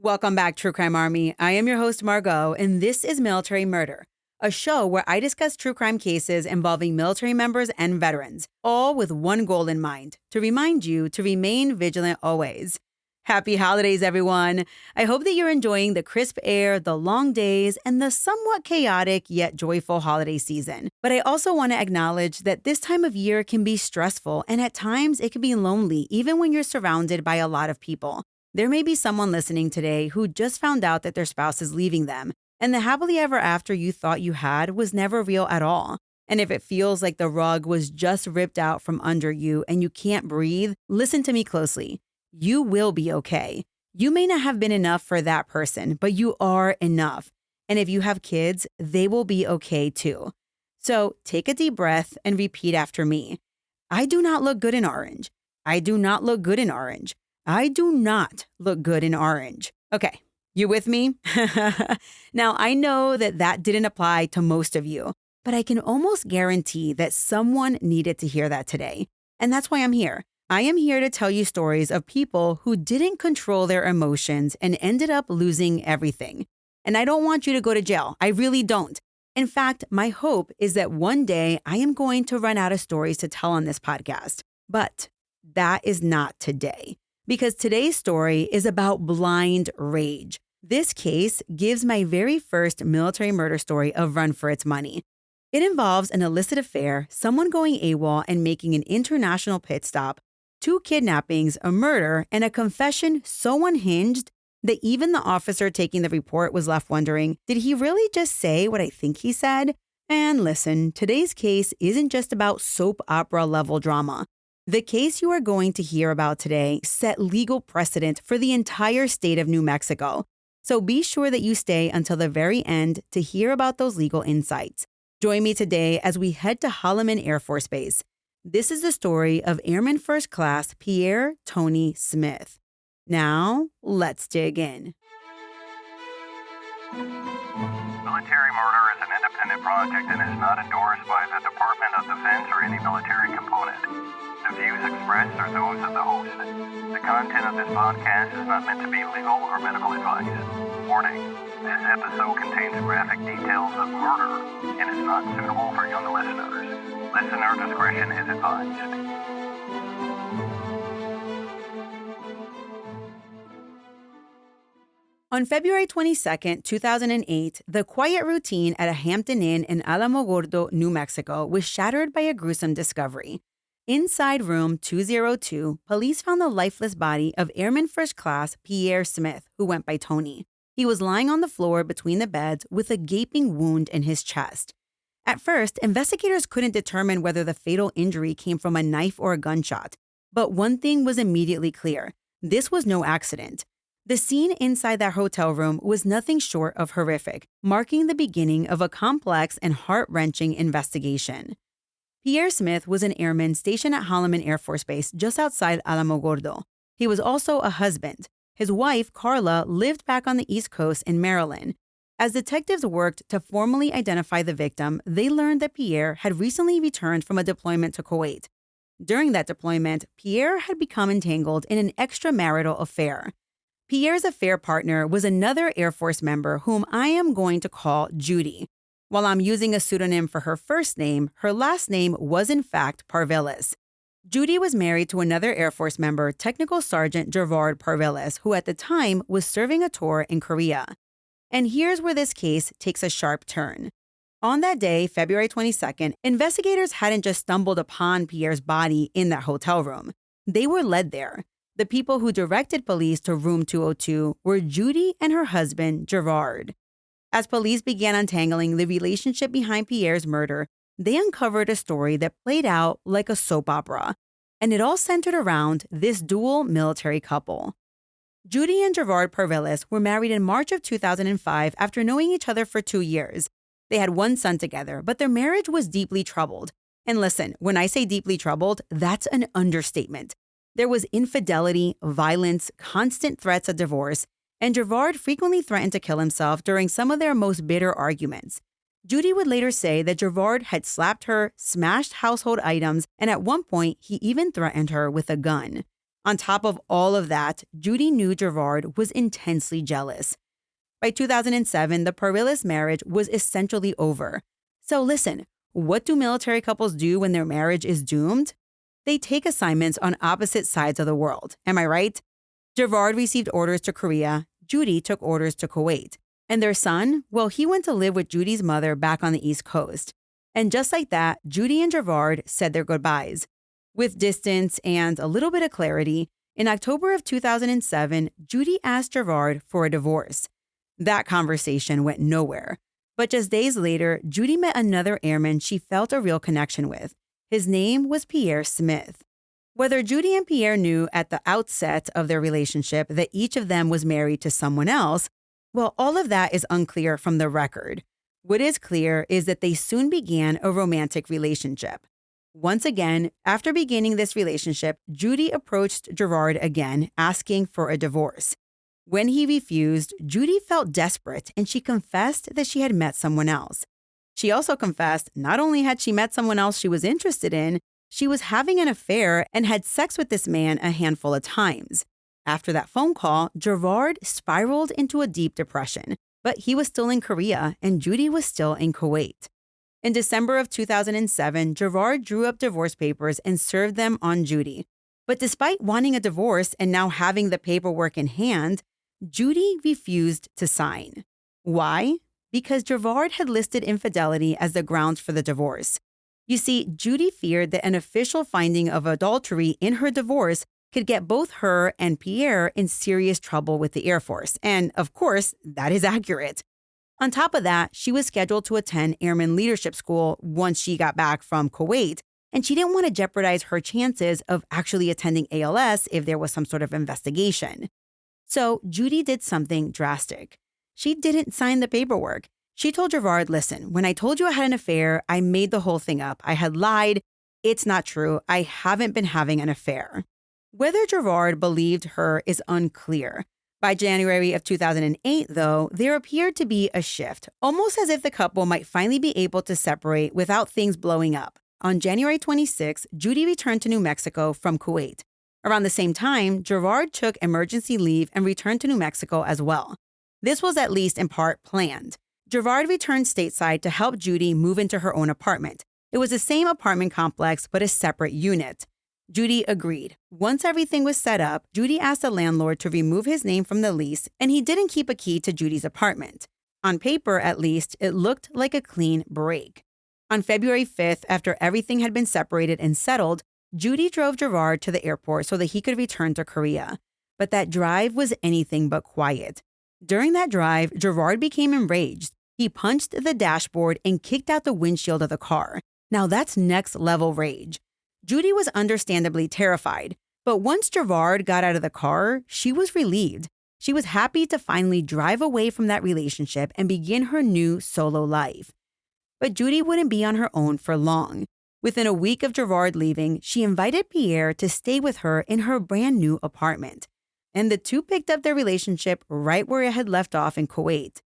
Welcome back, True Crime Army. I am your host, Margot, and this is Military Murder, a show where I discuss true crime cases involving military members and veterans, all with one goal in mind, to remind you to remain vigilant always. Happy holidays, everyone. I hope that you're enjoying the crisp air, the long days, and the somewhat chaotic yet joyful holiday season. But I also want to acknowledge that this time of year can be stressful, and at times it can be lonely, even when you're surrounded by a lot of people. There may be someone listening today who just found out that their spouse is leaving them, and the happily ever after you thought you had was never real at all. And if it feels like the rug was just ripped out from under you and you can't breathe, listen to me closely. You will be okay. You may not have been enough for that person, but you are enough. And if you have kids, they will be okay too. So take a deep breath and repeat after me. I do not look good in orange. I do not look good in orange. I do not look good in orange. Okay, you with me? Now, I know that didn't apply to most of you, but I can almost guarantee that someone needed to hear that today. And that's why I'm here. I am here to tell you stories of people who didn't control their emotions and ended up losing everything. And I don't want you to go to jail. I really don't. In fact, my hope is that one day I am going to run out of stories to tell on this podcast. But that is not today. Because today's story is about blind rage. This case gives my very first military murder story a run for its money. It involves an illicit affair, someone going AWOL and making an international pit stop, 2 kidnappings, a murder, and a confession so unhinged that even the officer taking the report was left wondering, did he really just say what I think he said? And listen, today's case isn't just about soap opera level drama. The case you are going to hear about today set legal precedent for the entire state of New Mexico. So be sure that you stay until the very end to hear about those legal insights. Join me today as we head to Holloman Air Force Base. This is the story of Airman First Class Pierre Tony Smith. Now, let's dig in. Military murder is an independent project and is not endorsed by the Department of Defense or any military component. The views expressed are those of the host. The content of this podcast is not meant to be legal or medical advice. Warning, this episode contains graphic details of murder and is not suitable for young listeners. Listener discretion is advised. On February 22, 2008, the quiet routine at a Hampton Inn in Alamogordo, New Mexico was shattered by a gruesome discovery. Inside room 202, police found the lifeless body of Airman First Class Pierre Smith, who went by Tony. He was lying on the floor between the beds with a gaping wound in his chest. At first, investigators couldn't determine whether the fatal injury came from a knife or a gunshot. But one thing was immediately clear. This was no accident. The scene inside that hotel room was nothing short of horrific, marking the beginning of a complex and heart-wrenching investigation. Pierre Smith was an airman stationed at Holloman Air Force Base just outside Alamogordo. He was also a husband. His wife, Carla, lived back on the East Coast in Maryland. As detectives worked to formally identify the victim, they learned that Pierre had recently returned from a deployment to Kuwait. During that deployment, Pierre had become entangled in an extramarital affair. Pierre's affair partner was another Air Force member whom I am going to call Judy. While I'm using a pseudonym for her first name, her last name was in fact Parvilus. Judy was married to another Air Force member, Technical Sergeant Gerard Parvilus, who at the time was serving a tour in Korea. And here's where this case takes a sharp turn. On that day, February 22nd, investigators hadn't just stumbled upon Pierre's body in that hotel room. They were led there. The people who directed police to room 202 were Judy and her husband, Gerard. As police began untangling the relationship behind Pierre's murder, they uncovered a story that played out like a soap opera, and it all centered around this dual military couple. Judy and Gerard Parvilus were married in March of 2005 after knowing each other for 2 years. They had one son together, but their marriage was deeply troubled. And listen, when I say deeply troubled, that's an understatement. There was infidelity, violence, constant threats of divorce, and Gerard frequently threatened to kill himself during some of their most bitter arguments. Judy would later say that Gerard had slapped her, smashed household items, and at one point, he even threatened her with a gun. On top of all of that, Judy knew Gerard was intensely jealous. By 2007, the Parvilus marriage was essentially over. So listen, what do military couples do when their marriage is doomed? They take assignments on opposite sides of the world. Am I right? Gerard received orders to Korea. Judy took orders to Kuwait. And their son, well, he went to live with Judy's mother back on the East Coast. And just like that, Judy and Gerard said their goodbyes. With distance and a little bit of clarity, in October of 2007, Judy asked Gerard for a divorce. That conversation went nowhere. But just days later, Judy met another airman she felt a real connection with. His name was Pierre Smith. Whether Judy and Pierre knew at the outset of their relationship that each of them was married to someone else, well, all of that is unclear from the record. What is clear is that they soon began a romantic relationship. Once again, after beginning this relationship, Judy approached Gerard again, asking for a divorce. When he refused, Judy felt desperate and she confessed that she had met someone else. She also confessed not only had she met someone else she was interested in, she was having an affair and had sex with this man a handful of times. After that phone call, Gerard spiraled into a deep depression, but he was still in Korea and Judy was still in Kuwait. In December of 2007, Gerard drew up divorce papers and served them on Judy. But despite wanting a divorce and now having the paperwork in hand, Judy refused to sign. Why? Because Gerard had listed infidelity as the grounds for the divorce. You see, Judy feared that an official finding of adultery in her divorce could get both her and Pierre in serious trouble with the Air Force. And of course, that is accurate. On top of that, she was scheduled to attend Airman Leadership School once she got back from Kuwait, and she didn't want to jeopardize her chances of actually attending ALS if there was some sort of investigation. So Judy did something drastic. She didn't sign the paperwork. She told Gerard, listen, when I told you I had an affair, I made the whole thing up. I had lied. It's not true. I haven't been having an affair. Whether Gerard believed her is unclear. By January of 2008, though, there appeared to be a shift, almost as if the couple might finally be able to separate without things blowing up. On January 26, Judy returned to New Mexico from Kuwait. Around the same time, Gerard took emergency leave and returned to New Mexico as well. This was at least in part planned. Gerard returned stateside to help Judy move into her own apartment. It was the same apartment complex, but a separate unit. Judy agreed. Once everything was set up, Judy asked the landlord to remove his name from the lease, and he didn't keep a key to Judy's apartment. On paper, at least, it looked like a clean break. On February 5th, after everything had been separated and settled, Judy drove Gerard to the airport so that he could return to Korea. But that drive was anything but quiet. During that drive, Gerard became enraged. He punched the dashboard and kicked out the windshield of the car. Now that's next-level rage. Judy was understandably terrified, but once Gerard got out of the car, she was relieved. She was happy to finally drive away from that relationship and begin her new solo life. But Judy wouldn't be on her own for long. Within a week of Gerard leaving, she invited Pierre to stay with her in her brand new apartment. And the two picked up their relationship right where it had left off in Kuwait.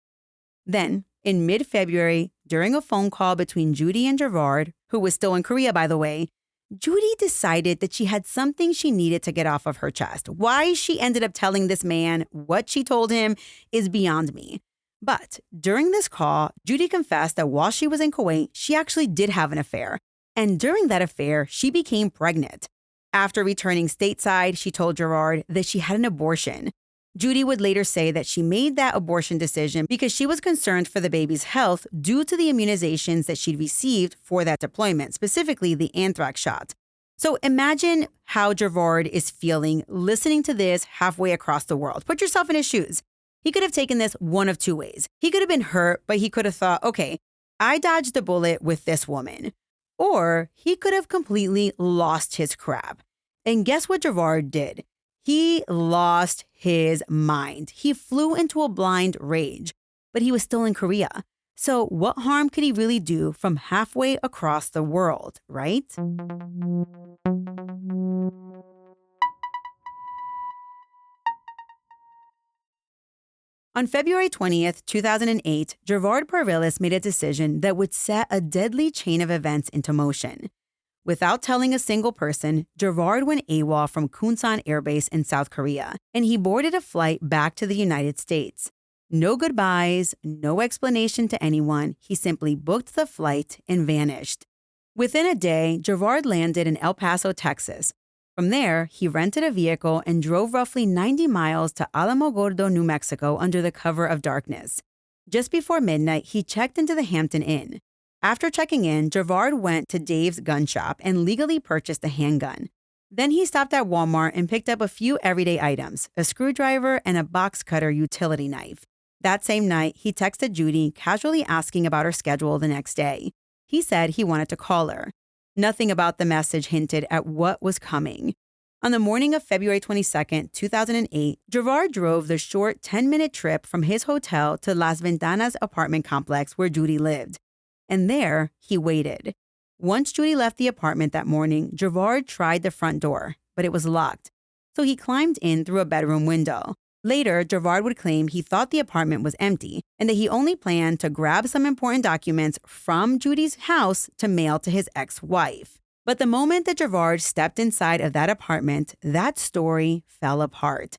Then, in mid-February, during a phone call between Judy and Gerard, who was still in Korea, by the way, Judy decided that she had something she needed to get off of her chest. Why she ended up telling this man what she told him is beyond me. But during this call, Judy confessed that while she was in Kuwait, she actually did have an affair. And during that affair, she became pregnant. After returning stateside, she told Gerard that she had an abortion. Judy would later say that she made that abortion decision because she was concerned for the baby's health due to the immunizations that she'd received for that deployment, specifically the anthrax shot. So imagine how Gerard is feeling listening to this halfway across the world. Put yourself in his shoes. He could have taken this one of two ways. He could have been hurt, but he could have thought, okay, I dodged a bullet with this woman. Or he could have completely lost his crap. And guess what Gerard did? He lost his mind. He flew into a blind rage, but he was still in Korea. So what harm could he really do from halfway across the world, right? On February 20th, 2008, Gerard Parvilus made a decision that would set a deadly chain of events into motion. Without telling a single person, Gerard went AWOL from Kunsan Air Base in South Korea, and he boarded a flight back to the United States. No goodbyes, no explanation to anyone. He simply booked the flight and vanished. Within a day, Gerard landed in El Paso, Texas. From there, he rented a vehicle and drove roughly 90 miles to Alamogordo, New Mexico under the cover of darkness. Just before midnight, he checked into the Hampton Inn. After checking in, Gerard went to Dave's gun shop and legally purchased a handgun. Then he stopped at Walmart and picked up a few everyday items, a screwdriver and a box cutter utility knife. That same night, he texted Judy, casually asking about her schedule the next day. He said he wanted to call her. Nothing about the message hinted at what was coming. On the morning of February 22, 2008, Gerard drove the short 10-minute trip from his hotel to Las Ventanas apartment complex where Judy lived. And there, he waited. Once Judy left the apartment that morning, Gerard tried the front door, but it was locked. So he climbed in through a bedroom window. Later, Gerard would claim he thought the apartment was empty and that he only planned to grab some important documents from Judy's house to mail to his ex-wife. But the moment that Gerard stepped inside of that apartment, that story fell apart.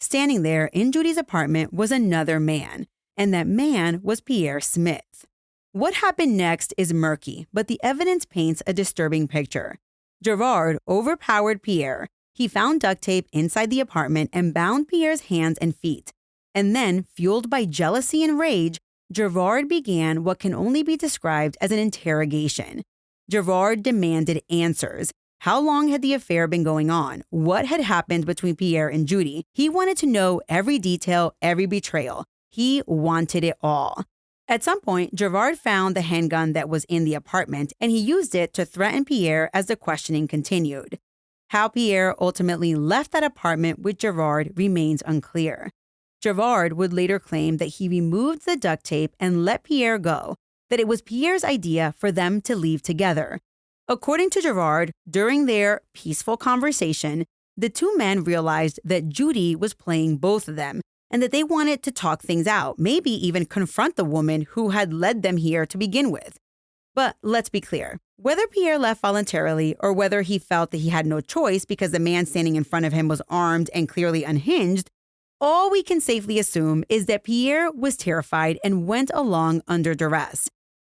Standing there in Judy's apartment was another man, and that man was Pierre Smith. What happened next is murky, but the evidence paints a disturbing picture. Gerard overpowered Pierre. He found duct tape inside the apartment and bound Pierre's hands and feet. And then, fueled by jealousy and rage, Gerard began what can only be described as an interrogation. Gerard demanded answers. How long had the affair been going on? What had happened between Pierre and Judy? He wanted to know every detail, every betrayal. He wanted it all. At some point, Gerard found the handgun that was in the apartment, and he used it to threaten Pierre as the questioning continued. How Pierre ultimately left that apartment with Gerard remains unclear. Gerard would later claim that he removed the duct tape and let Pierre go, that it was Pierre's idea for them to leave together. According to Gerard, during their peaceful conversation, the two men realized that Judy was playing both of them, and that they wanted to talk things out, maybe even confront the woman who had led them here to begin with. But let's be clear, whether Pierre left voluntarily or whether he felt that he had no choice because the man standing in front of him was armed and clearly unhinged, all we can safely assume is that Pierre was terrified and went along under duress.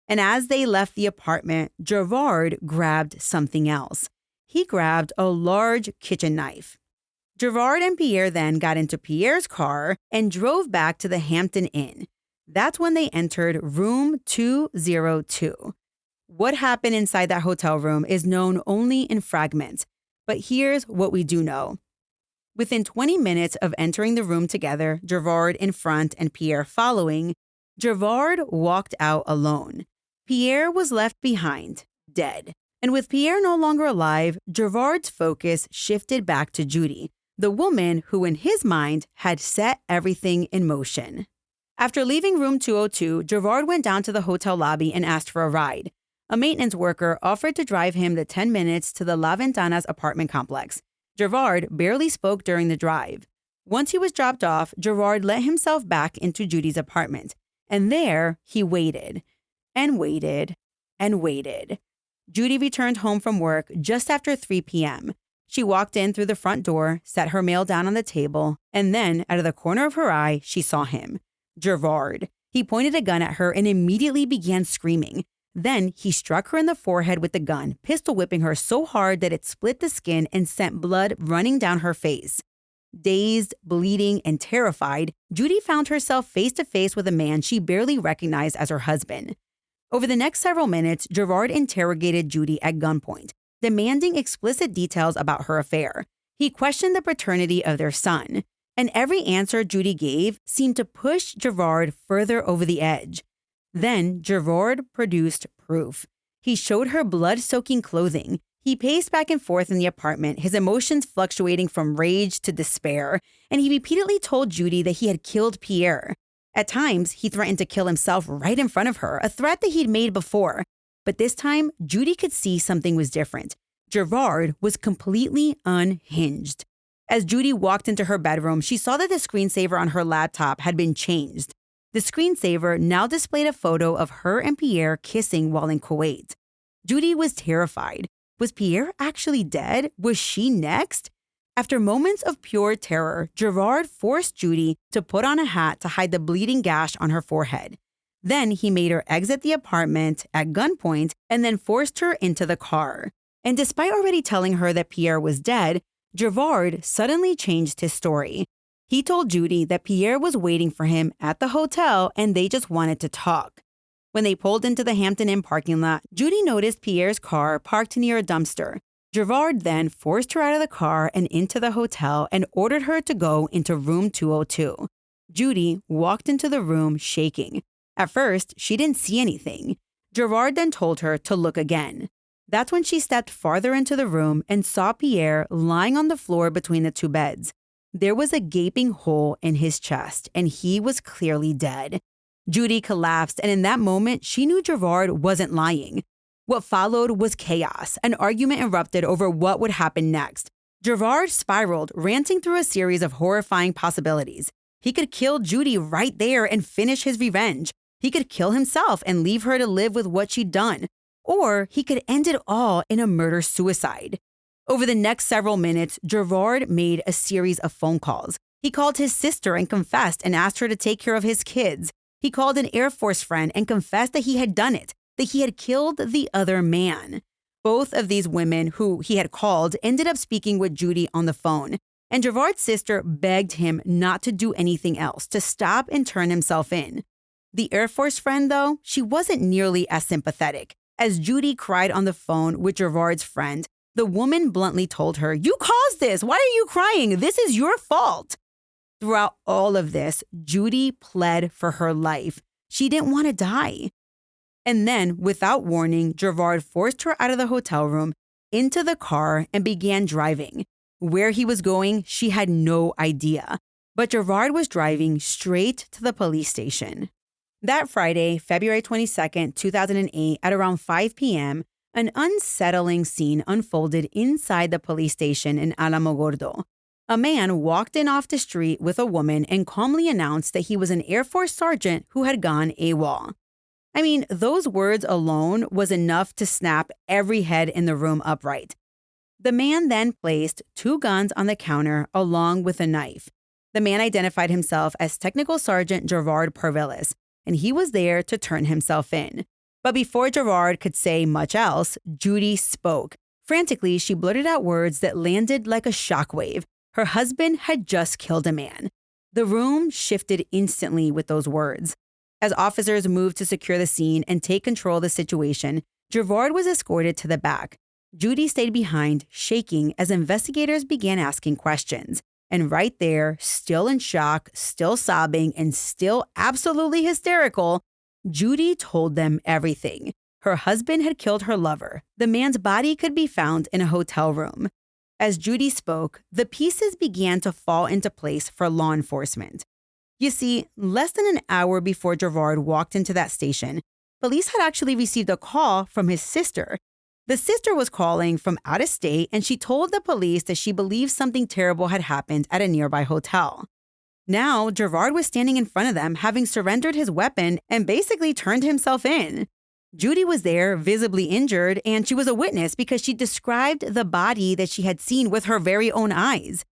And as they left the apartment, Gerard grabbed something else. He grabbed a large kitchen knife. Gerard and Pierre then got into Pierre's car and drove back to the Hampton Inn. That's when they entered room 202. What happened inside that hotel room is known only in fragments, but here's what we do know. Within 20 minutes of entering the room together, Gerard in front and Pierre following, Gerard walked out alone. Pierre was left behind, dead. And with Pierre no longer alive, Gerard's focus shifted back to Judy, the woman who in his mind had set everything in motion. After leaving room 202, Gerard went down to the hotel lobby and asked for a ride. A maintenance worker offered to drive him the 10 minutes to the La Ventanas apartment complex. Gerard barely spoke during the drive. Once he was dropped off, Gerard let himself back into Judy's apartment. And there, he waited and waited and waited. Judy returned home from work just after 3 p.m. She walked in through the front door, set her mail down on the table, and then, out of the corner of her eye, she saw him. Gerard. He pointed a gun at her and immediately began screaming. Then he struck her in the forehead with the gun, pistol whipping her so hard that it split the skin and sent blood running down her face. Dazed, bleeding, and terrified, Judy found herself face to face with a man she barely recognized as her husband. Over the next several minutes, Gerard interrogated Judy at gunpoint, demanding explicit details about her affair. He questioned the paternity of their son, and every answer Judy gave seemed to push Gerard further over the edge. Then Gerard produced proof. He showed her blood-soaking clothing. He paced back and forth in the apartment, his emotions fluctuating from rage to despair, and he repeatedly told Judy that he had killed Pierre. At times, he threatened to kill himself right in front of her, a threat that he'd made before. But this time, Judy could see something was different. Gerard was completely unhinged. As Judy walked into her bedroom, she saw that the screensaver on her laptop had been changed. The screensaver now displayed a photo of her and Pierre kissing while in Kuwait. Judy was terrified. Was Pierre actually dead? Was she next? After moments of pure terror, Gerard forced Judy to put on a hat to hide the bleeding gash on her forehead. Then he made her exit the apartment at gunpoint and then forced her into the car. And despite already telling her that Pierre was dead, Gerard suddenly changed his story. He told Judy that Pierre was waiting for him at the hotel and they just wanted to talk. When they pulled into the Hampton Inn parking lot, Judy noticed Pierre's car parked near a dumpster. Gerard then forced her out of the car and into the hotel and ordered her to go into room 202. Judy walked into the room shaking. At first, she didn't see anything. Gerard then told her to look again. That's when she stepped farther into the room and saw Pierre lying on the floor between the two beds. There was a gaping hole in his chest, and he was clearly dead. Judy collapsed, and in that moment, she knew Gerard wasn't lying. What followed was chaos. An argument erupted over what would happen next. Gerard spiraled, ranting through a series of horrifying possibilities. He could kill Judy right there and finish his revenge. He could kill himself and leave her to live with what she'd done. Or he could end it all in a murder-suicide. Over the next several minutes, Gerard made a series of phone calls. He called his sister and confessed and asked her to take care of his kids. He called an Air Force friend and confessed that he had done it, that he had killed the other man. Both of these women who he had called ended up speaking with Judy on the phone. And Gerard's sister begged him not to do anything else, to stop and turn himself in. The Air Force friend, though, she wasn't nearly as sympathetic. As Judy cried on the phone with Gerard's friend, the woman bluntly told her, "You caused this. Why are you crying? This is your fault." Throughout all of this, Judy pled for her life. She didn't want to die. And then, without warning, Gerard forced her out of the hotel room, into the car, and began driving. Where he was going, she had no idea. But Gerard was driving straight to the police station. That Friday, February 22nd, 2008, at around 5 p.m., an unsettling scene unfolded inside the police station in Alamogordo. A man walked in off the street with a woman and calmly announced that he was an Air Force sergeant who had gone AWOL. I mean, those words alone was enough to snap every head in the room upright. The man then placed 2 guns on the counter along with a knife. The man identified himself as Technical Sergeant Gerard Parvilus, and he was there to turn himself in. But before Gerard could say much else, Judy spoke. Frantically, she blurted out words that landed like a shockwave. Her husband had just killed a man. The room shifted instantly with those words. As officers moved to secure the scene and take control of the situation, Gerard was escorted to the back. Judy stayed behind, shaking as investigators began asking questions. And right there, still in shock, still sobbing, and still absolutely hysterical, Judy told them everything. Her husband had killed her lover. The man's body could be found in a hotel room. As Judy spoke, the pieces began to fall into place for law enforcement. You see, less than an hour before Gerard walked into that station, police had actually received a call from his sister. The sister was calling from out of state, and she told the police that she believed something terrible had happened at a nearby hotel. Now, Gerard was standing in front of them, having surrendered his weapon and basically turned himself in. Judy was there, visibly injured, and she was a witness because she described the body that she had seen with her very own eyes.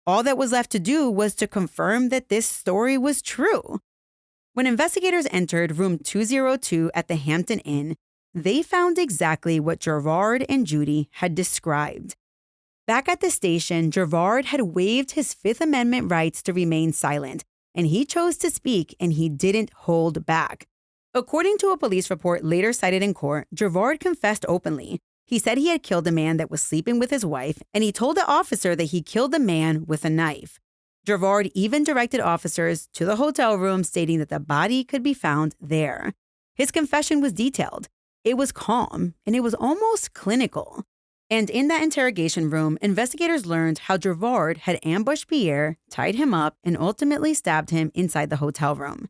All that was left to do was to confirm that this story was true. When investigators entered room 202 at the Hampton Inn, they found exactly what Gerard and Judy had described. Back at the station, Gerard had waived his Fifth Amendment rights to remain silent, and he chose to speak, and he didn't hold back. According to a police report later cited in court, Gerard confessed openly. He said he had killed a man that was sleeping with his wife, and he told the officer that he killed the man with a knife. Gerard even directed officers to the hotel room, stating that the body could be found there. His confession was detailed. It was calm, and it was almost clinical. And in that interrogation room, investigators learned how Gerard had ambushed Pierre, tied him up, and ultimately stabbed him inside the hotel room.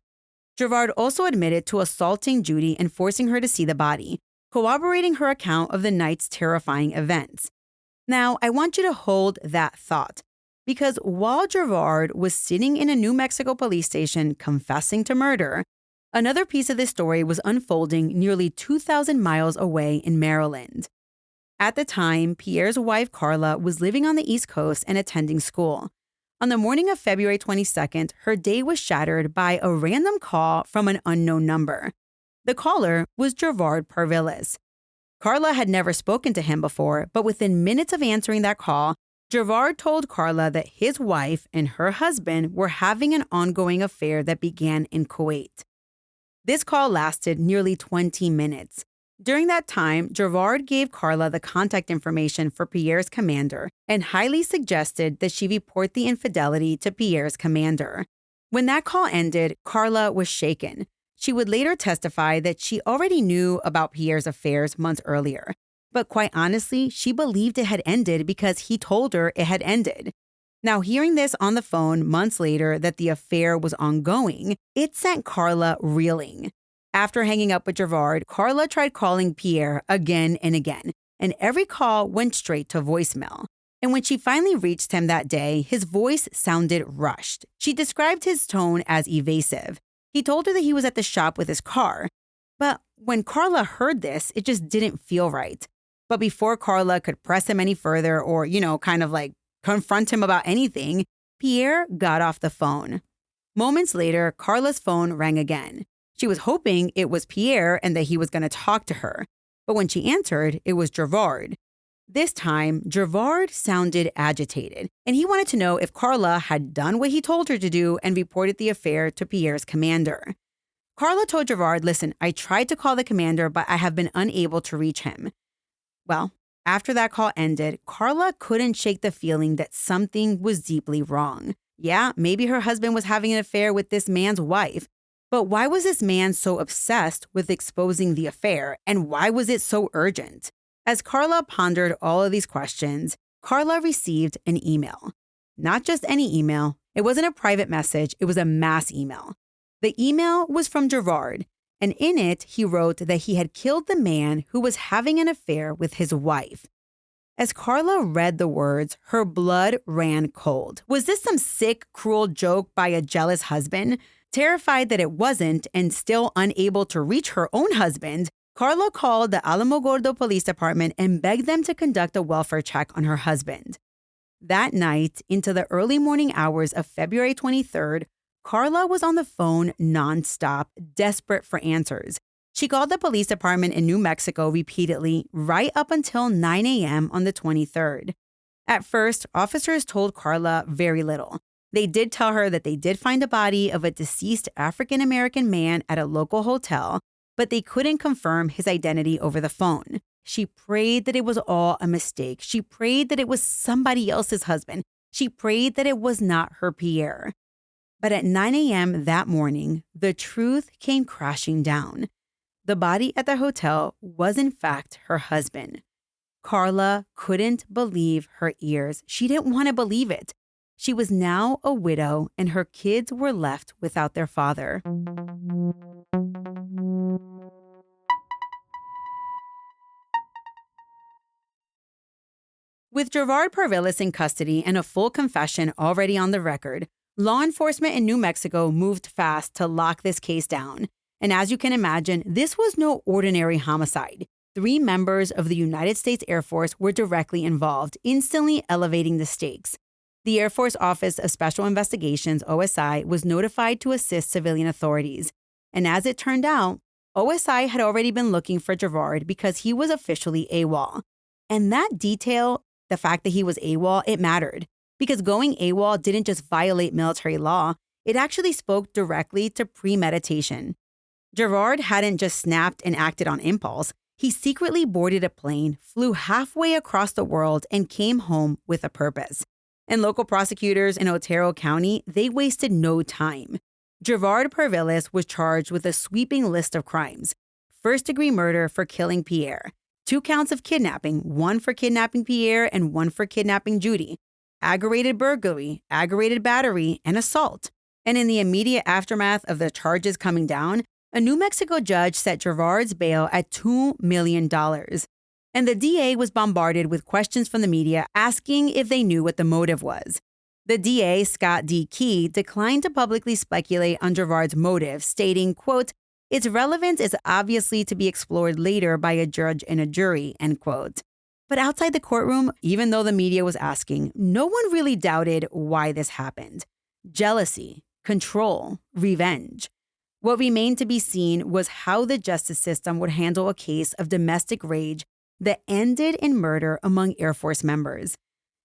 Gerard also admitted to assaulting Judy and forcing her to see the body, corroborating her account of the night's terrifying events. Now, I want you to hold that thought, because while Gerard was sitting in a New Mexico police station confessing to murder, another piece of this story was unfolding nearly 2,000 miles away in Maryland. At the time, Pierre's wife, Carla, was living on the East Coast and attending school. On the morning of February 22nd, her day was shattered by a random call from an unknown number. The caller was Gerard Parvilus. Carla had never spoken to him before, but within minutes of answering that call, Gerard told Carla that his wife and her husband were having an ongoing affair that began in Kuwait. This call lasted nearly 20 minutes. During that time, Gerard gave Carla the contact information for Pierre's commander and highly suggested that she report the infidelity to Pierre's commander. When that call ended, Carla was shaken. She would later testify that she already knew about Pierre's affairs months earlier. But quite honestly, she believed it had ended because he told her it had ended. Now, hearing this on the phone months later that the affair was ongoing, it sent Carla reeling. After hanging up with Gerard, Carla tried calling Pierre again and again, and every call went straight to voicemail. And when she finally reached him that day, his voice sounded rushed. She described his tone as evasive. He told her that he was at the shop with his car. But when Carla heard this, it just didn't feel right. But before Carla could press him any further or, kind of like confront him about anything, Pierre got off the phone. Moments later, Carla's phone rang again. She was hoping it was Pierre and that he was going to talk to her. But when she answered, it was Gerard. This time, Gerard sounded agitated, and he wanted to know if Carla had done what he told her to do and reported the affair to Pierre's commander. Carla told Gerard, "Listen, I tried to call the commander, but I have been unable to reach him." Well, after that call ended, Carla couldn't shake the feeling that something was deeply wrong. Yeah, maybe her husband was having an affair with this man's wife, but why was this man so obsessed with exposing the affair, and why was it so urgent? As Carla pondered all of these questions, Carla received an email. Not just any email. It wasn't a private message. It was a mass email. The email was from Gerard, and in it, he wrote that he had killed the man who was having an affair with his wife. As Carla read the words, her blood ran cold. Was this some sick, cruel joke by a jealous husband? Terrified that it wasn't and still unable to reach her own husband, Carla called the Alamogordo Police Department and begged them to conduct a welfare check on her husband. That night, into the early morning hours of February 23rd, Carla was on the phone nonstop, desperate for answers. She called the police department in New Mexico repeatedly, right up until 9 a.m. on the 23rd. At first, officers told Carla very little. They did tell her that they did find a body of a deceased African-American man at a local hotel, but they couldn't confirm his identity over the phone. She prayed that it was all a mistake. She prayed that it was somebody else's husband. She prayed that it was not her Pierre. But at 9 a.m. that morning, the truth came crashing down. The body at the hotel was in fact her husband. Carla couldn't believe her ears. She didn't want to believe it. She was now a widow, and her kids were left without their father. With Gerard Parvilus in custody and a full confession already on the record, law enforcement in New Mexico moved fast to lock this case down. And as you can imagine, this was no ordinary homicide. 3 members of the United States Air Force were directly involved, instantly elevating the stakes. The Air Force Office of Special Investigations, OSI, was notified to assist civilian authorities. And as it turned out, OSI had already been looking for Gerard because he was officially AWOL. And that detail, the fact that he was AWOL, it mattered. Because going AWOL didn't just violate military law, it actually spoke directly to premeditation. Gerard hadn't just snapped and acted on impulse. He secretly boarded a plane, flew halfway across the world, and came home with a purpose. And local prosecutors in Otero County, they wasted no time. Gerard Parvilus was charged with a sweeping list of crimes. First-degree murder for killing Pierre. 2 counts of kidnapping, 1 for kidnapping Pierre and 1 for kidnapping Judy. Aggravated burglary, aggravated battery, and assault. And in the immediate aftermath of the charges coming down, a New Mexico judge set Gerard's bail at $2 million. And the DA was bombarded with questions from the media asking if they knew what the motive was. The DA, Scott D. Key, declined to publicly speculate on Gerard's motive, stating, quote, "Its relevance is obviously to be explored later by a judge and a jury," end quote. But outside the courtroom, even though the media was asking, no one really doubted why this happened. Jealousy, control, revenge. What remained to be seen was how the justice system would handle a case of domestic rage that ended in murder among Air Force members.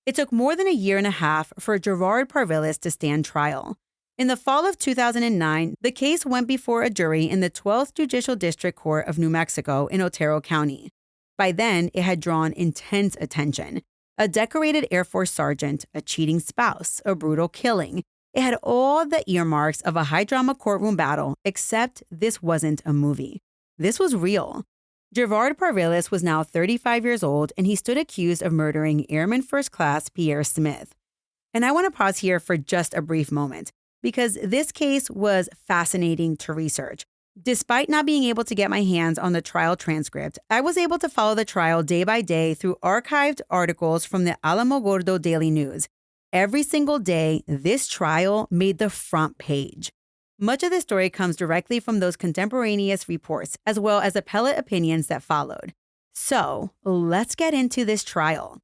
It took more than a year and a half for Gerard Parvilus to stand trial. In the fall of 2009, the case went before a jury in the 12th Judicial District Court of New Mexico in Otero County. By then, it had drawn intense attention. A decorated Air Force sergeant, a cheating spouse, a brutal killing. It had all the earmarks of a high-drama courtroom battle, except this wasn't a movie. This was real. Gerard Parvilus was now 35 years old, and he stood accused of murdering Airman First Class Pierre Smith. And I want to pause here for just a brief moment, because this case was fascinating to research. Despite not being able to get my hands on the trial transcript, I was able to follow the trial day by day through archived articles from the Alamogordo Daily News. Every single day, this trial made the front page. Much of the story comes directly from those contemporaneous reports, as well as appellate opinions that followed. So, let's get into this trial.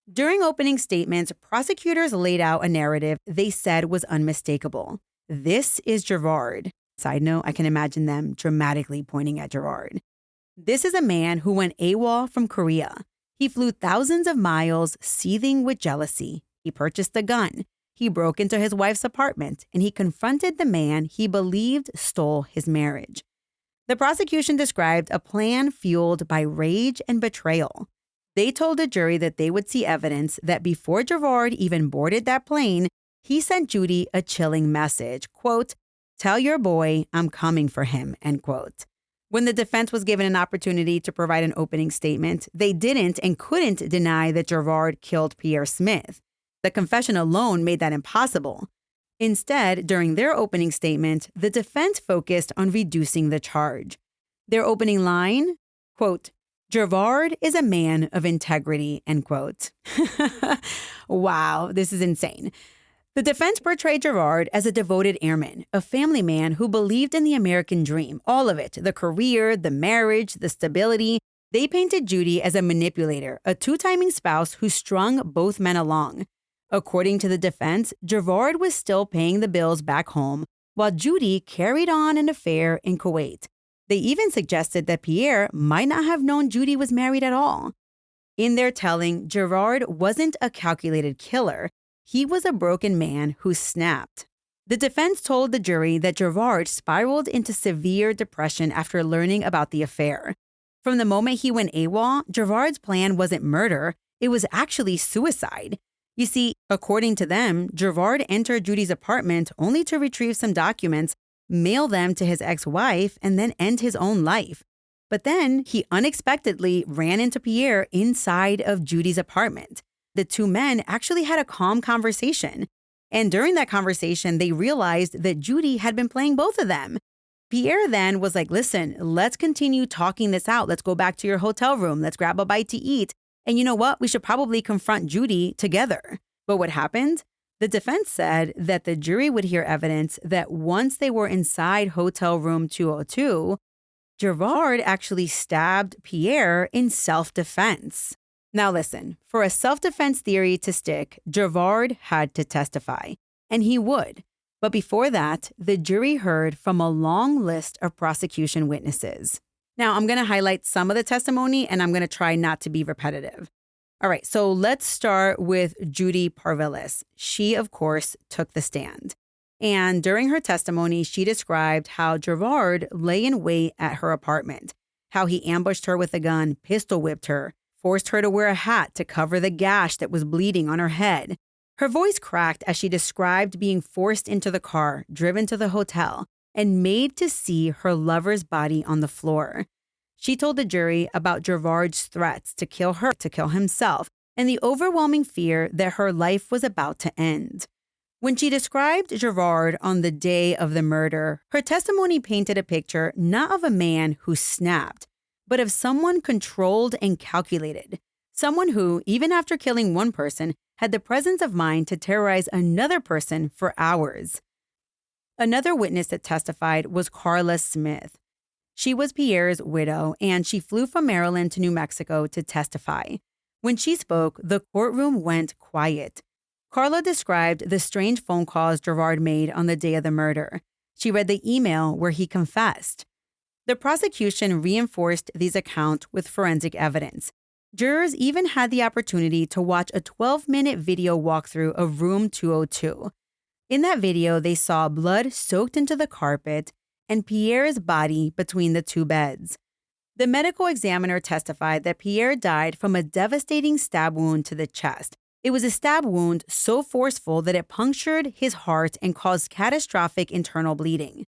During opening statements, prosecutors laid out a narrative they said was unmistakable. This is Gerard. Side note, I can imagine them dramatically pointing at Gerard. This is a man who went AWOL from Korea. He flew thousands of miles, seething with jealousy. He purchased a gun. He broke into his wife's apartment, and he confronted the man he believed stole his marriage. The prosecution described a plan fueled by rage and betrayal. They told the jury that they would see evidence that before Gerard even boarded that plane, he sent Judy a chilling message, quote, "Tell your boy I'm coming for him," end quote. When the defense was given an opportunity to provide an opening statement, they didn't and couldn't deny that Gerard killed Pierre Smith. The confession alone made that impossible. Instead, during their opening statement, the defense focused on reducing the charge. Their opening line, quote, "Gerard is a man of integrity," end quote. Wow, this is insane. The defense portrayed Gerard as a devoted airman, a family man who believed in the American dream, all of it, the career, the marriage, the stability. They painted Judy as a manipulator, a two-timing spouse who strung both men along. According to the defense, Gerard was still paying the bills back home, while Judy carried on an affair in Kuwait. They even suggested that Pierre might not have known Judy was married at all. In their telling, Gerard wasn't a calculated killer. He was a broken man who snapped. The defense told the jury that Gerard spiraled into severe depression after learning about the affair. From the moment he went AWOL, Gerard's plan wasn't murder, it was actually suicide. You see, according to them, Gerard entered Judy's apartment only to retrieve some documents, mail them to his ex-wife, and then end his own life. But then he unexpectedly ran into Pierre inside of Judy's apartment. The two men actually had a calm conversation. And during that conversation, they realized that Judy had been playing both of them. Pierre then was like, "Listen, let's continue talking this out. Let's go back to your hotel room. Let's grab a bite to eat. And you know what? We should probably confront Judy together." But what happened? The defense said that the jury would hear evidence that once they were inside hotel room 202, Gerard actually stabbed Pierre in self-defense. Now listen, for a self-defense theory to stick, Gerard had to testify, and he would. But before that, the jury heard from a long list of prosecution witnesses. Now, I'm going to highlight some of the testimony, and I'm going to try not to be repetitive. All right, so let's start with Judy Parvilus. She, of course, took the stand. And during her testimony, she described how Gerard lay in wait at her apartment, how he ambushed her with a gun, pistol whipped her, forced her to wear a hat to cover the gash that was bleeding on her head. Her voice cracked as she described being forced into the car, driven to the hotel, and made to see her lover's body on the floor. She told the jury about Gerard's threats to kill her, to kill himself, and the overwhelming fear that her life was about to end. When she described Gerard on the day of the murder, her testimony painted a picture not of a man who snapped, but of someone controlled and calculated. Someone who, even after killing one person, had the presence of mind to terrorize another person for hours. Another witness that testified was Carla Smith. She was Pierre's widow, and she flew from Maryland to New Mexico to testify. When she spoke, the courtroom went quiet. Carla described the strange phone calls Gerard made on the day of the murder. She read the email where he confessed. The prosecution reinforced these accounts with forensic evidence. Jurors even had the opportunity to watch a 12-minute video walkthrough of room 202. In that video, they saw blood soaked into the carpet and Pierre's body between the two beds. The medical examiner testified that Pierre died from a devastating stab wound to the chest. It was a stab wound so forceful that it punctured his heart and caused catastrophic internal bleeding.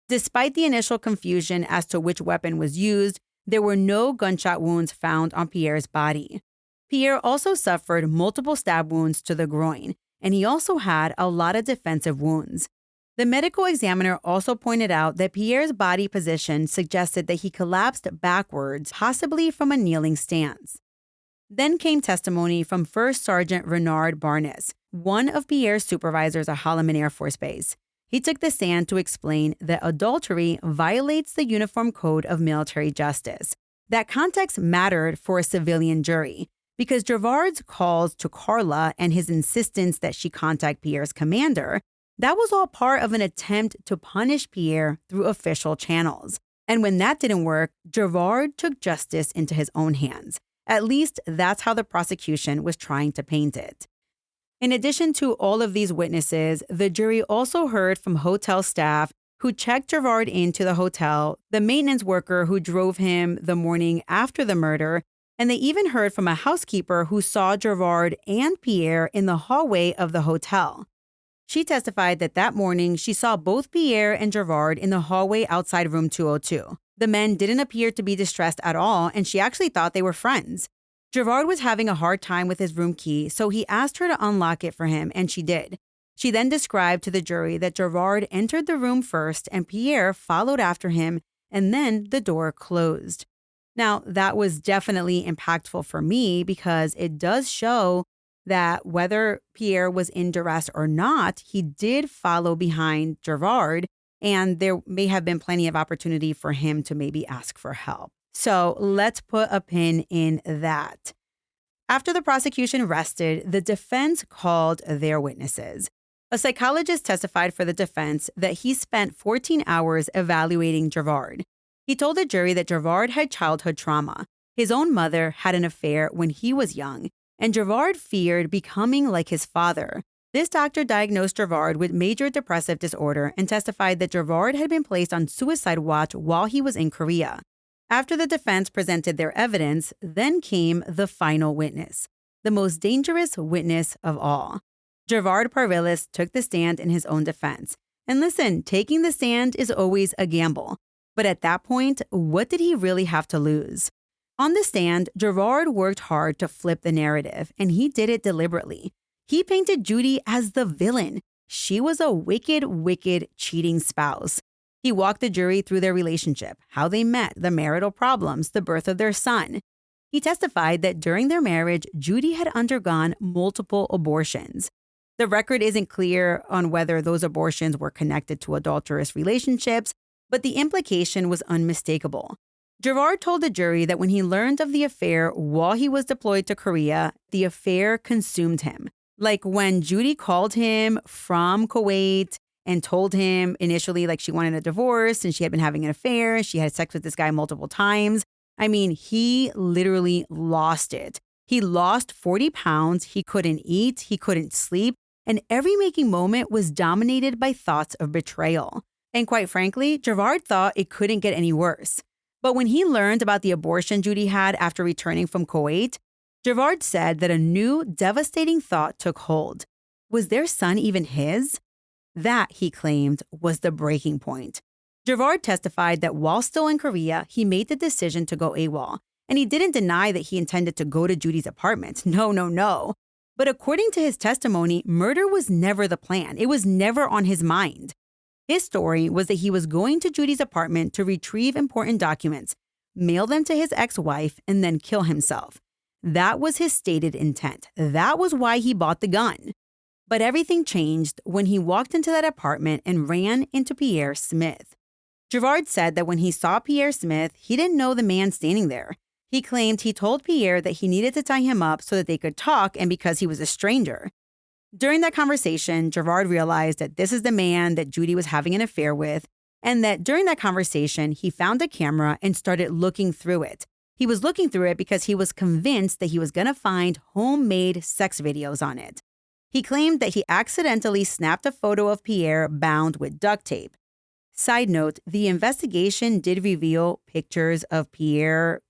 Despite the initial confusion as to which weapon was used, there were no gunshot wounds found on Pierre's body. Pierre also suffered multiple stab wounds to the groin, and he also had a lot of defensive wounds. The medical examiner also pointed out that Pierre's body position suggested that he collapsed backwards, possibly from a kneeling stance. Then came testimony from First Sergeant Renard Barnes, one of Pierre's supervisors at Holloman Air Force Base. He took the stand to explain that adultery violates the Uniform Code of Military Justice. That context mattered for a civilian jury because Gerard's calls to Carla and his insistence that she contact Pierre's commander, that was all part of an attempt to punish Pierre through official channels. And when that didn't work, Gerard took justice into his own hands. At least that's how the prosecution was trying to paint it. In addition to all of these witnesses, the jury also heard from hotel staff who checked Gerard into the hotel, the maintenance worker who drove him the morning after the murder, and they even heard from a housekeeper who saw Gerard and Pierre in the hallway of the hotel. She testified that morning she saw both Pierre and Gerard in the hallway outside room 202. The men didn't appear to be distressed at all, and she actually thought they were friends. Gerard was having a hard time with his room key, so he asked her to unlock it for him, and she did. She then described to the jury that Gerard entered the room first and Pierre followed after him, and then the door closed. Now, that was definitely impactful for me because it does show that whether Pierre was in duress or not, he did follow behind Gerard, and there may have been plenty of opportunity for him to maybe ask for help. So let's put a pin in that. After the prosecution rested, the defense called their witnesses. A psychologist testified for the defense that he spent 14 hours evaluating Gerard. He told the jury that Gerard had childhood trauma. His own mother had an affair when he was young, and Gerard feared becoming like his father. This doctor diagnosed Gerard with major depressive disorder and testified that Gerard had been placed on suicide watch while he was in Korea. After the defense presented their evidence, then came the final witness, the most dangerous witness of all. Gerard Parvilus took the stand in his own defense. And listen, taking the stand is always a gamble. But at that point, what did he really have to lose? On the stand, Gerard worked hard to flip the narrative, and he did it deliberately. He painted Judy as the villain. She was a wicked, wicked, cheating spouse. He walked the jury through their relationship, how they met, the marital problems, the birth of their son. He testified that during their marriage, Judy had undergone multiple abortions. The record isn't clear on whether those abortions were connected to adulterous relationships, but the implication was unmistakable. Gerard told the jury that when he learned of the affair while he was deployed to Korea, the affair consumed him. Like when Judy called him from Kuwait and told him initially like she wanted a divorce and she had been having an affair, she had sex with this guy multiple times. I mean, he literally lost it. He lost 40 pounds, he couldn't eat, he couldn't sleep, and every waking moment was dominated by thoughts of betrayal. And quite frankly, Gerard thought it couldn't get any worse. But when he learned about the abortion Judy had after returning from Kuwait, Gerard said that a new, devastating thought took hold. Was their son even his? That, he claimed, was the breaking point. Gerard testified that while still in Korea, he made the decision to go AWOL, and he didn't deny that he intended to go to Judy's apartment. No. But according to his testimony, murder was never the plan. It was never on his mind. His story was that he was going to Judy's apartment to retrieve important documents, mail them to his ex-wife, and then kill himself. That was his stated intent. That was why he bought the gun. But everything changed when he walked into that apartment and ran into Pierre Smith. Gerard said that when he saw Pierre Smith, he didn't know the man standing there. He claimed he told Pierre that he needed to tie him up so that they could talk and because he was a stranger. During that conversation, Gerard realized that this is the man that Judy was having an affair with, and that during that conversation, he found a camera and started looking through it. He was looking through it because he was convinced that he was going to find homemade sex videos on it. He claimed that he accidentally snapped a photo of Pierre bound with duct tape. Side note, the investigation did reveal pictures of Pierre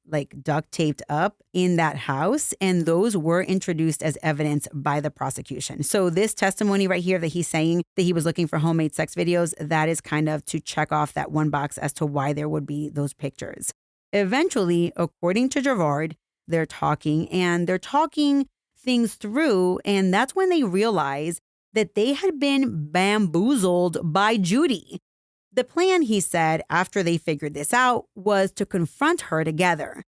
duct taped up in that house, and those were introduced as evidence by the prosecution. So this testimony right here that he's saying that he was looking for homemade sex videos, that is kind of to check off that one box as to why there would be those pictures. Eventually, according to Gerard, they're talking things through, and that's when they realize that they had been bamboozled by Judy. The plan, he said, after they figured this out, was to confront her together.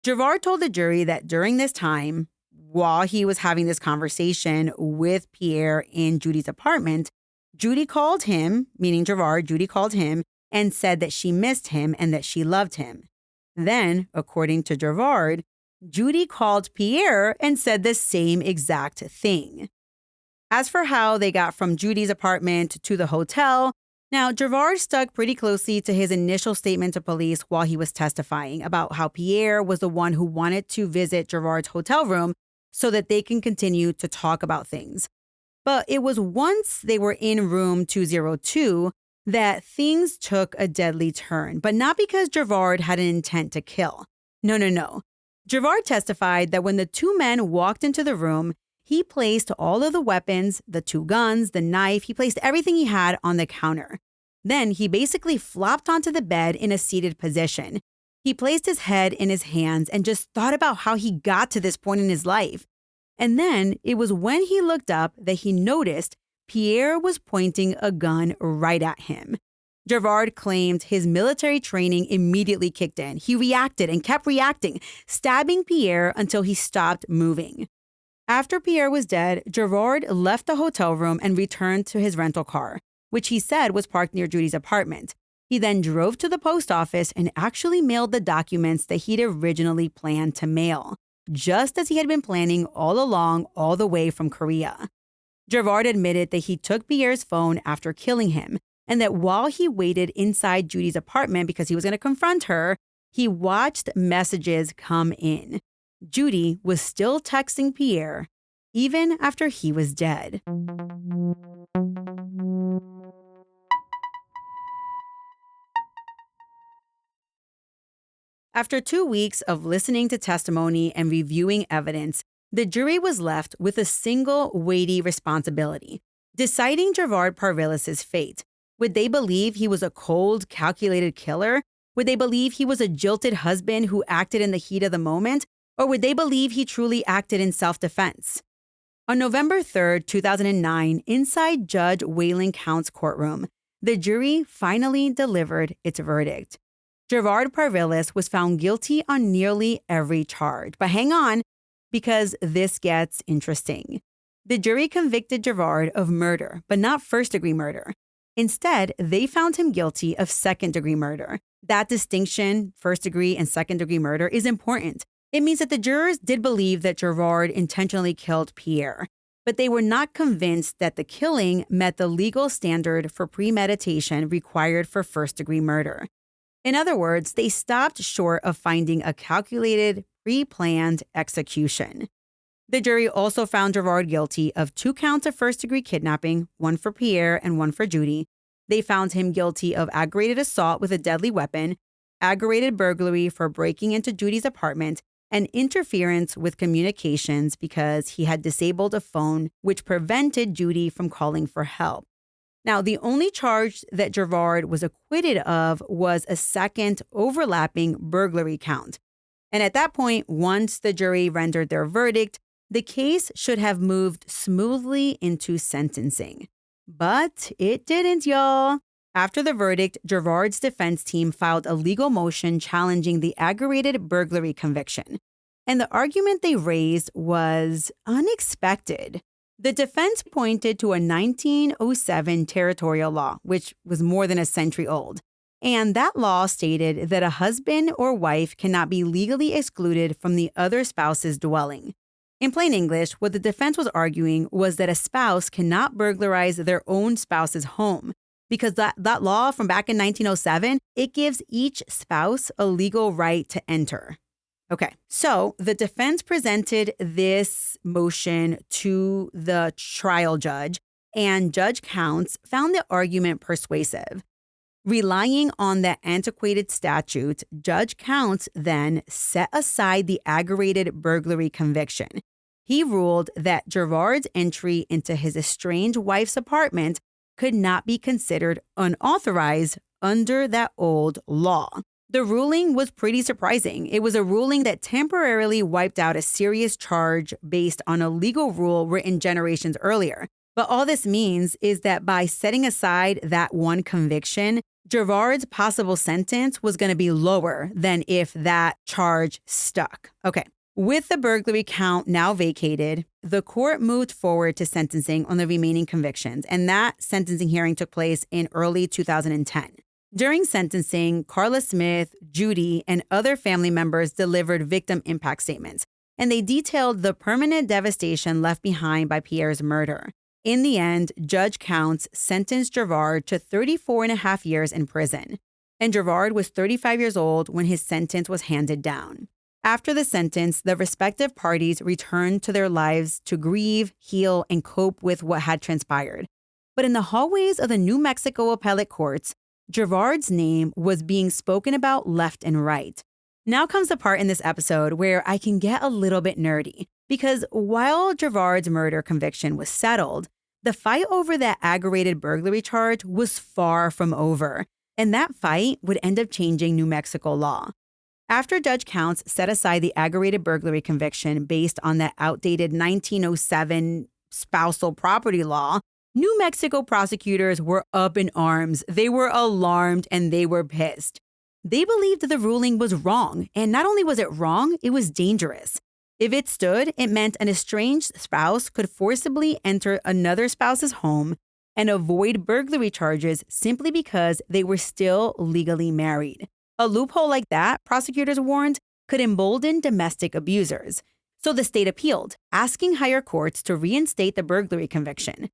Gerard told the jury that during this time, while he was having this conversation with Pierre in Judy's apartment, Judy called him, meaning Gerard, Judy called him and said that she missed him and that she loved him. Then, according to Gerard, Judy called Pierre and said the same exact thing. As for how they got from Judy's apartment to the hotel, now, Gerard stuck pretty closely to his initial statement to police while he was testifying about how Pierre was the one who wanted to visit Gerard's hotel room so that they can continue to talk about things. But it was once they were in room 202 that things took a deadly turn, but not because Gerard had an intent to kill. No. Gerard testified that when the two men walked into the room, he placed all of the weapons, the two guns, the knife, he placed everything he had on the counter. Then he basically flopped onto the bed in a seated position. He placed his head in his hands and just thought about how he got to this point in his life. And then it was when he looked up that he noticed Pierre was pointing a gun right at him. Gerard claimed his military training immediately kicked in. He reacted and kept reacting, stabbing Pierre until he stopped moving. After Pierre was dead, Gerard left the hotel room and returned to his rental car, which he said was parked near Judy's apartment. He then drove to the post office and actually mailed the documents that he'd originally planned to mail, just as he had been planning all along, all the way from Korea. Gerard admitted that he took Pierre's phone after killing him, and that while he waited inside Judy's apartment because he was going to confront her, he watched messages come in. Judy was still texting Pierre even after he was dead. After 2 weeks of listening to testimony and reviewing evidence, the jury was left with a single weighty responsibility: deciding Gerard Parvilus' fate. Would they believe he was a cold, calculated killer? Would they believe he was a jilted husband who acted in the heat of the moment? Or would they believe he truly acted in self-defense? On November 3rd, 2009, inside Judge Wayland Count's courtroom, the jury finally delivered its verdict. Gerard Parvilus was found guilty on nearly every charge. But hang on, because this gets interesting. The jury convicted Gerard of murder, but not first-degree murder. Instead, they found him guilty of second-degree murder. That distinction, first-degree and second-degree murder, is important. It means that the jurors did believe that Gerard intentionally killed Pierre, but they were not convinced that the killing met the legal standard for premeditation required for first-degree murder. In other words, they stopped short of finding a calculated, pre-planned execution. The jury also found Gerard guilty of 2 counts of first-degree kidnapping, 1 for Pierre and 1 for Judy. They found him guilty of aggravated assault with a deadly weapon, aggravated burglary for breaking into Judy's apartment, and interference with communications because he had disabled a phone which prevented Judy from calling for help. Now, the only charge that Gerard was acquitted of was a second overlapping burglary count. And at that point, once the jury rendered their verdict, the case should have moved smoothly into sentencing. But it didn't, y'all. After the verdict, Gerard's defense team filed a legal motion challenging the aggravated burglary conviction. And the argument they raised was unexpected. The defense pointed to a 1907 territorial law, which was more than a century old. And that law stated that a husband or wife cannot be legally excluded from the other spouse's dwelling. In plain English, what the defense was arguing was that a spouse cannot burglarize their own spouse's home because that law from back in 1907, it gives each spouse a legal right to enter. Okay, so the defense presented this motion to the trial judge, and Judge Counts found the argument persuasive. Relying on the antiquated statute, Judge Counts then set aside the aggravated burglary conviction. He ruled that Gerard's entry into his estranged wife's apartment could not be considered unauthorized under that old law. The ruling was pretty surprising. It was a ruling that temporarily wiped out a serious charge based on a legal rule written generations earlier. But all this means is that by setting aside that one conviction, Gerard's possible sentence was going to be lower than if that charge stuck. Okay. With the burglary count now vacated, the court moved forward to sentencing on the remaining convictions, and that sentencing hearing took place in early 2010. During sentencing, Carla Smith, Judy, and other family members delivered victim impact statements, and they detailed the permanent devastation left behind by Pierre's murder. In the end, Judge Counts sentenced Gerard to 34 and a half years in prison, and Gerard was 35 years old when his sentence was handed down. After the sentence, the respective parties returned to their lives to grieve, heal, and cope with what had transpired. But in the hallways of the New Mexico appellate courts, Gerard's name was being spoken about left and right. Now comes the part in this episode where I can get a little bit nerdy, because while Gerard's murder conviction was settled, the fight over that aggravated burglary charge was far from over, and that fight would end up changing New Mexico law. After Judge Counts set aside the aggravated burglary conviction based on that outdated 1907 spousal property law, New Mexico prosecutors were up in arms. They were alarmed and they were pissed. They believed the ruling was wrong, and not only was it wrong, it was dangerous. If it stood, it meant an estranged spouse could forcibly enter another spouse's home and avoid burglary charges simply because they were still legally married. A loophole like that, prosecutors warned, could embolden domestic abusers. So the state appealed, asking higher courts to reinstate the burglary conviction.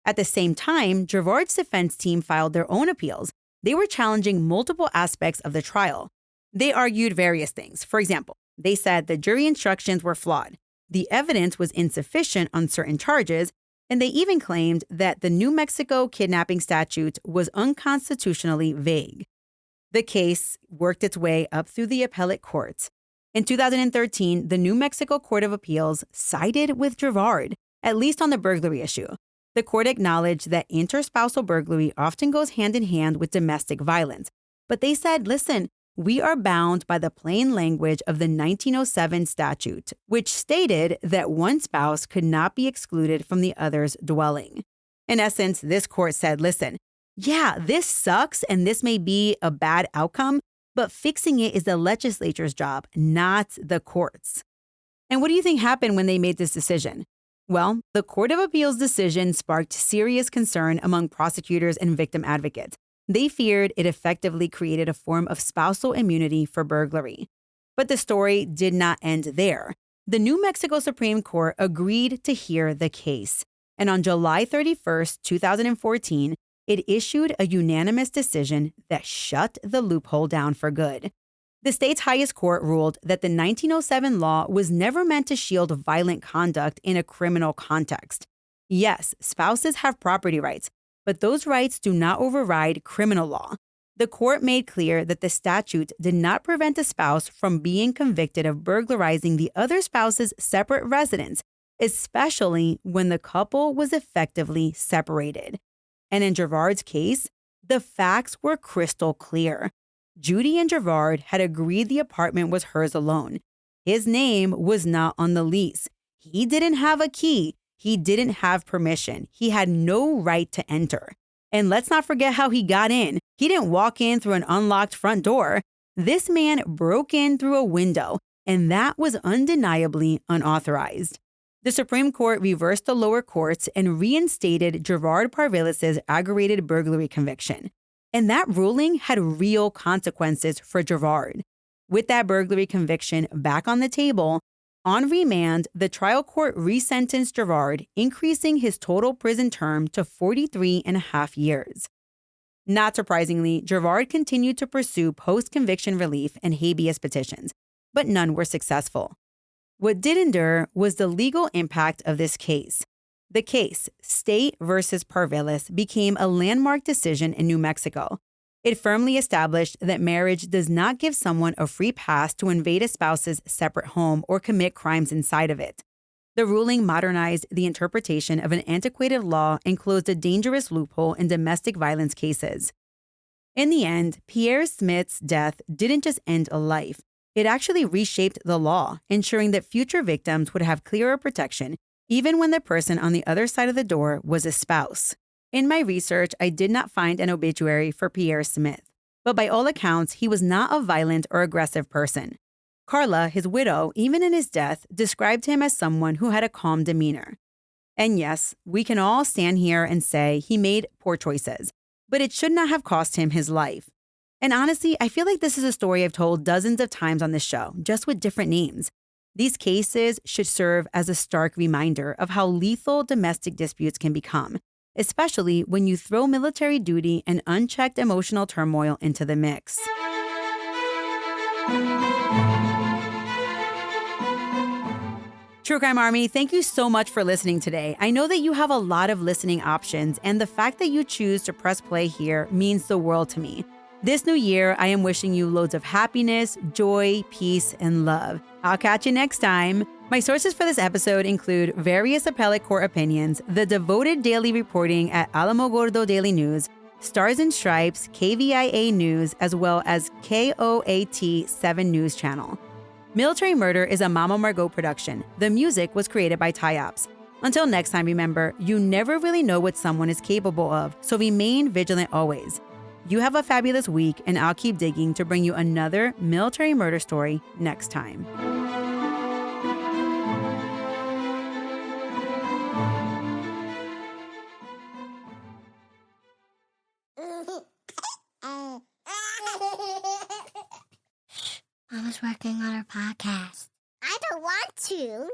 At the same time, Gerard's defense team filed their own appeals. They were challenging multiple aspects of the trial. They argued various things. For example, they said the jury instructions were flawed, the evidence was insufficient on certain charges, and they even claimed that the New Mexico kidnapping statute was unconstitutionally vague. The case worked its way up through the appellate courts. In 2013, the New Mexico Court of Appeals sided with Gerard, at least on the burglary issue. The court acknowledged that interspousal burglary often goes hand in hand with domestic violence. But they said, listen, we are bound by the plain language of the 1907 statute, which stated that one spouse could not be excluded from the other's dwelling. In essence, this court said, listen, yeah, this sucks and this may be a bad outcome, but fixing it is the legislature's job, not the courts. And what do you think happened when they made this decision? Well, the Court of Appeals decision sparked serious concern among prosecutors and victim advocates. They feared it effectively created a form of spousal immunity for burglary. But the story did not end there. The New Mexico Supreme Court agreed to hear the case. And on July 31st, 2014, it issued a unanimous decision that shut the loophole down for good. The state's highest court ruled that the 1907 law was never meant to shield violent conduct in a criminal context. Yes, spouses have property rights, but those rights do not override criminal law. The court made clear that the statute did not prevent a spouse from being convicted of burglarizing the other spouse's separate residence, especially when the couple was effectively separated. And in Gerard's case, the facts were crystal clear. Judy and Gerard had agreed the apartment was hers alone. His name was not on the lease. He didn't have a key. He didn't have permission. He had no right to enter. And let's not forget how he got in. He didn't walk in through an unlocked front door. This man broke in through a window, and that was undeniably unauthorized. The Supreme Court reversed the lower courts and reinstated Gerard Parvilus' aggravated burglary conviction. And that ruling had real consequences for Gerard. With that burglary conviction back on the table, on remand, the trial court resentenced Gerard, increasing his total prison term to 43 and a half years. Not surprisingly, Gerard continued to pursue post-conviction relief and habeas petitions, but none were successful. What did endure was the legal impact of this case. The case, State versus Parvilus, became a landmark decision in New Mexico. It firmly established that marriage does not give someone a free pass to invade a spouse's separate home or commit crimes inside of it. The ruling modernized the interpretation of an antiquated law and closed a dangerous loophole in domestic violence cases. In the end, Pierre Smith's death didn't just end a life. It actually reshaped the law, ensuring that future victims would have clearer protection, even when the person on the other side of the door was a spouse. In my research, I did not find an obituary for Pierre Smith, but by all accounts, he was not a violent or aggressive person. Carla, his widow, even in his death, described him as someone who had a calm demeanor. And yes, we can all stand here and say he made poor choices, but it should not have cost him his life. And honestly, I feel like this is a story I've told dozens of times on this show, just with different names. These cases should serve as a stark reminder of how lethal domestic disputes can become, especially when you throw military duty and unchecked emotional turmoil into the mix. True Crime Army, thank you so much for listening today. I know that you have a lot of listening options, and the fact that you choose to press play here means the world to me. This new year, I am wishing you loads of happiness, joy, peace, and love. I'll catch you next time. My sources for this episode include various appellate court opinions, the devoted daily reporting at Alamogordo Daily News, Stars and Stripes, KVIA News, as well as KOAT 7 News Channel. Military Murder is a Mama Margot production. The music was created by Ty-Ops. Until next time, remember, you never really know what someone is capable of, so remain vigilant always. You have a fabulous week, and I'll keep digging to bring you another military murder story next time. Mama's working on her podcast. I don't want to.